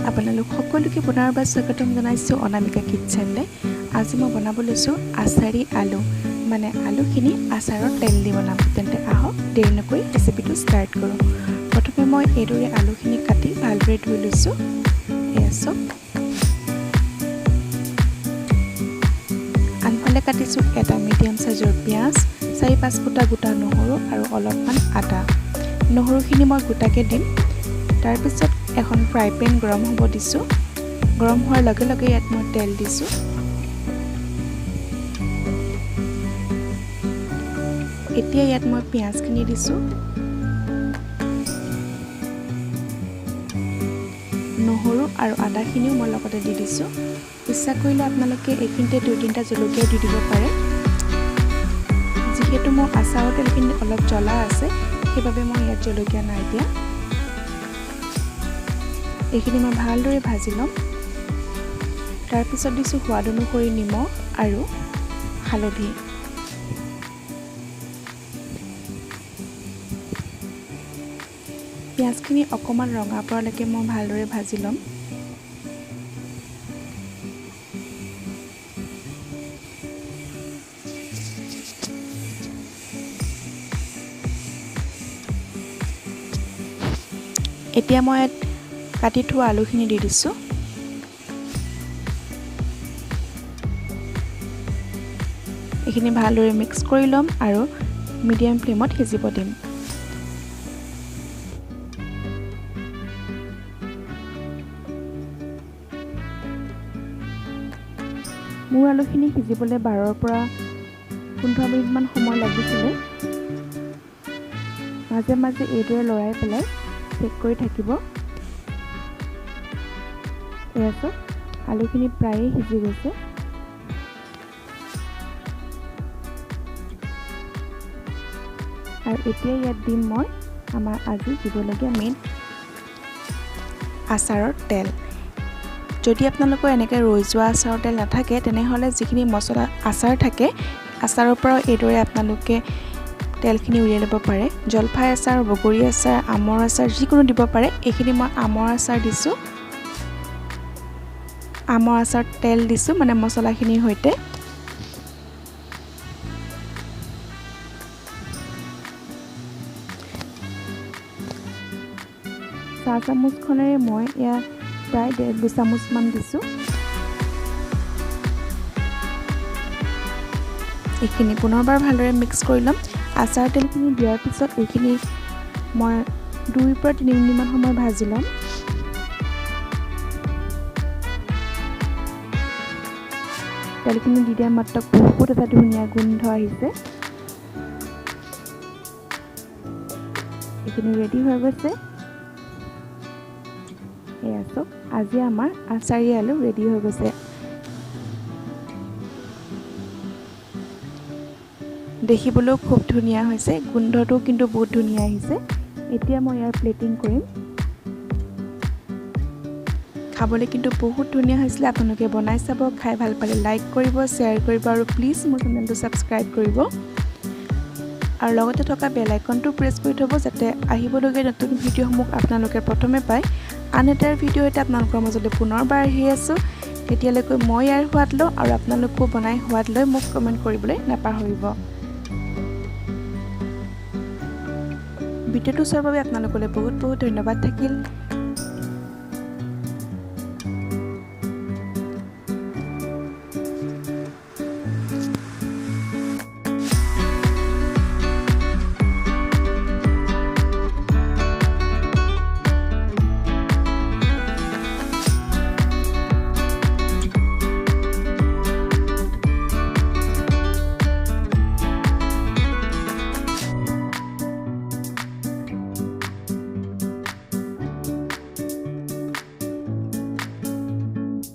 আপোনালোক সকলোকে পুনৰবাৰ স্বাগতম জনাইছোঁ অনামিকা কিটচেনলৈ। আজি মই বনাব লৈছোঁ আচাৰী আলু, মানে আলুখিনি আচাৰত তেল দি বনাম। তেন্তে আহক দেৰি নকৰি ৰেচিপিটো ষ্টাৰ্ট কৰোঁ। প্ৰথমে মই এইদৰে আলুখিনি কাটি ভালদৰে ধুই লৈছোঁ। এয়া চাওক, আনফালে কাটিছোঁ এটা মিডিয়াম চাইজৰ পিঁয়াজ, 4-5 ফুটা গোটা নহৰু আৰু অলপমান আদা। নহৰুখিনি মই গোটাকৈ দিম। তাৰপিছত এখন ফ্ৰাই পেন গৰম হ'ব দিছোঁ। গৰম হোৱাৰ লগে লগে ইয়াত মই তেল দিছোঁ। এতিয়া ইয়াত মই পিঁয়াজখিনি দিছোঁ, নহৰু আৰু আদাখিনিও মই লগতে দি দিছোঁ। ইচ্ছা কৰিলে আপোনালোকে এইখিনিতে 2-3টা জলকীয়া দি দিব পাৰে। যিহেতু মোৰ আচাৰৰ তেলখিনি অলপ জ্বলা আছে, সেইবাবে মই ইয়াত জলকীয়া নাই দিয়া। এইখিনি মই ভালদৰে ভাজি ল'ম। তাৰপিছত দিছোঁ সোৱাদ অনুসৰি নিমখ আৰু হালধি। পিঁয়াজখিনি অকণমান ৰঙা পৰালৈকে মই ভালদৰে ভাজি ল'ম। এতিয়া মই কাটি থোৱা আলুখিনি দি দিছোঁ। এইখিনি ভালদৰে মিক্স কৰি ল'ম আৰু মিডিয়াম ফ্লেমত সিজিব দিম। মোৰ আলুখিনি সিজিবলৈ 12ৰ পৰা 15 মিনিটমান সময় লাগিছিলে। মাজে মাজে এইদৰে লৰাই পেলাই চেক কৰি থাকিব। এয়া চাওক, আলুখিনি প্ৰায়ে সিজি গৈছে। আৰু এতিয়া ইয়াত দিম মই আমাৰ আজি দিবলগীয়া মেইন আচাৰৰ তেল। যদি আপোনালোকৰ এনেকৈ ৰৈ যোৱা আচাৰৰ তেল নাথাকে, তেনেহ'লে যিখিনি মছলা আচাৰ থাকে, আচাৰৰ পৰাও এইদৰে আপোনালোকে তেলখিনি উলিয়াই ল'ব পাৰে। জলফাই আচাৰ, বগৰী আচাৰ, আমৰ আচাৰ যিকোনো দিব পাৰে। এইখিনি মই আমৰ আচাৰ দিছোঁ। আমৰ আচাৰ তেল দিছোঁ, মানে মছলাখিনিৰ সৈতে। চাহ চামুচখনেৰে মই ইয়াত প্ৰায় 1.5 চামুচমান দিছোঁ। এইখিনি পুনৰবাৰ ভালদৰে মিক্স কৰি ল'ম। আচাৰ তেলখিনি দিয়াৰ পিছত এইখিনি মই 2-3 মিনিটমান সময় ভাজি ল'ম। তেলখিনি দি দিয়াৰ মাত্ৰ বহুত এটা ধুনীয়া গোন্ধ আহিছে। এইখিনি ৰেডি হৈ গৈছে। এয়া চাওক, আজি আমাৰ আচাৰী আলু ৰেডি হৈ গৈছে। দেখিবলৈও খুব ধুনীয়া হৈছে, গোন্ধটো কিন্তু বহুত ধুনীয়া আহিছে। এতিয়া মই ইয়াৰ প্লেটিং কৰিম। খাবলৈ কিন্তু বহুত ধুনীয়া হৈছিলে। আপোনালোকে বনাই চাব, খাই ভাল পালে লাইক কৰিব, শ্বেয়াৰ কৰিব আৰু প্লিজ মোৰ চেনেলটো ছাবস্ক্ৰাইব কৰিব। আৰু লগতে থকা বেল আইকনটো প্ৰেছ কৰি থ'ব, যাতে আহিবলগীয়া নতুন ভিডিঅ'সমূহ আপোনালোকে প্ৰথমে পায়। আন এটাৰ ভিডিঅ' এটা আপোনালোকৰ মাজলৈ পুনৰবাৰ আহি আছোঁ। তেতিয়ালৈকে মই ইয়াৰ সোৱাদ লওঁ আৰু আপোনালোকেও বনাই সোৱাদ লৈ মোক কমেণ্ট কৰিবলৈ নাপাহৰিব। ভিডিঅ'টো চোৱাৰ বাবে আপোনালোকলৈ বহুত বহুত ধন্যবাদ থাকিল।